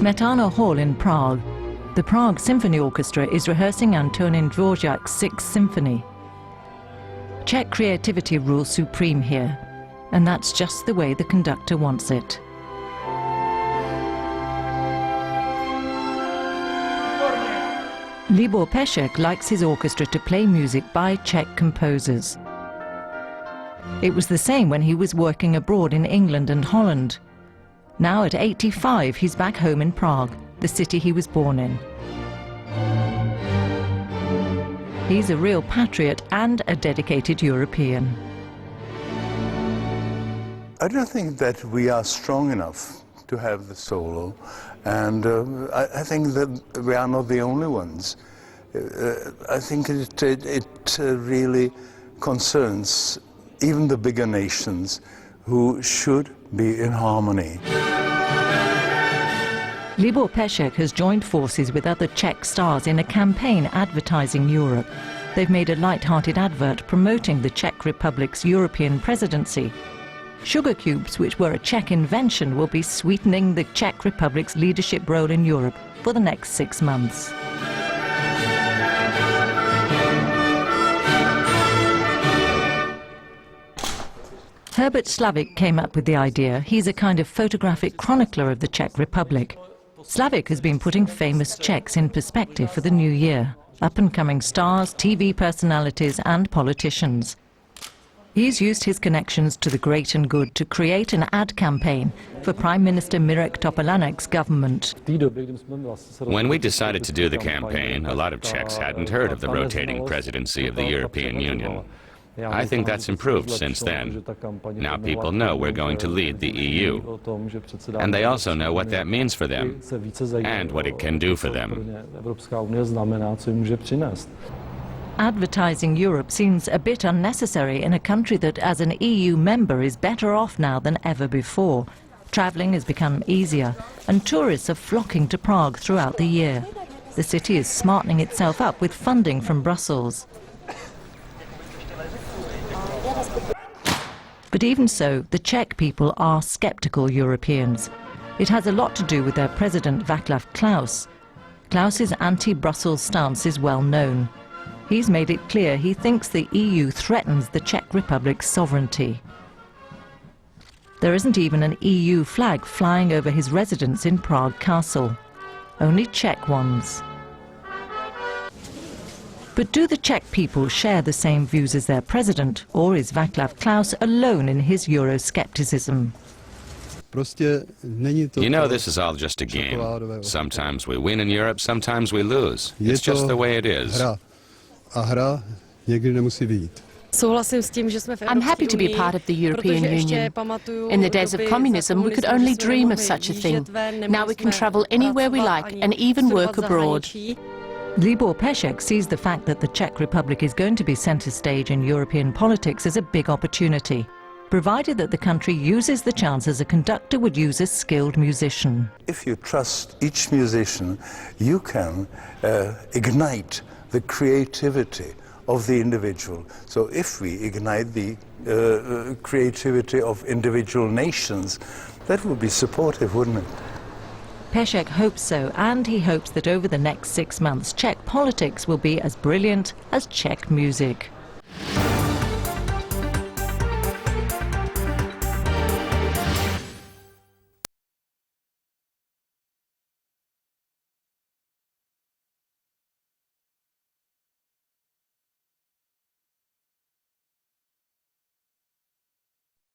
Smetana Hall in Prague, the Prague Symphony Orchestra is rehearsing Antonín Dvořák's Sixth Symphony. Czech creativity rules supreme here, and that's just the way the conductor wants it. Libor Pesek likes his orchestra to play music by Czech composers. It was the same when he was working abroad in England and Holland. Now at 85, he's back home in Prague, the city he was born in. He's a real patriot and a dedicated European. I don't think that we are strong enough to have the solo, and I think that we are not the only ones. I think it really concerns even the bigger nations who should be in harmony. Libor Pesek has joined forces with other Czech stars in a campaign advertising Europe. They've made a light-hearted advert promoting the Czech Republic's European presidency. Sugar cubes, which were a Czech invention, will be sweetening the Czech Republic's leadership role in Europe for the next 6 months. Herbert Slavik came up with the idea. He's a kind of photographic chronicler of the Czech Republic. Slavik has been putting famous Czechs in perspective for the new year. Up-and-coming stars, TV personalities and politicians. He's used his connections to the great and good to create an ad campaign for Prime Minister Mirek Topolánek's government. When we decided to do the campaign, a lot of Czechs hadn't heard of the rotating presidency of the European Union. I think that's improved since then. Now people know we're going to lead the EU. And they also know what that means for them and what it can do for them. Advertising Europe seems a bit unnecessary in a country that, as an EU member, is better off now than ever before. Travelling has become easier, and tourists are flocking to Prague throughout the year. The city is smartening itself up with funding from Brussels. But even so, the Czech people are sceptical Europeans. It has a lot to do with their president, Vaclav Klaus. Klaus's anti-Brussels stance is well known. He's made it clear he thinks the EU threatens the Czech Republic's sovereignty. There isn't even an EU flag flying over his residence in Prague Castle. Only Czech ones. But do the Czech people share the same views as their president, or is Vaclav Klaus alone in his Euroscepticism? You know, this is all just a game. Sometimes we win in Europe, sometimes we lose. It's just the way it is. I'm happy to be part of the European Union. In the days of communism, we could only dream of such a thing. Now we can travel anywhere we like and even work abroad. Libor Pesek sees the fact that the Czech Republic is going to be centre stage in European politics as a big opportunity, provided that the country uses the chance as a conductor would use a skilled musician. If you trust each musician, you can ignite the creativity of the individual. So if we ignite the creativity of individual nations, that would be supportive, wouldn't it? Pesek hopes so, and he hopes that over the next 6 months, Czech politics will be as brilliant as Czech music.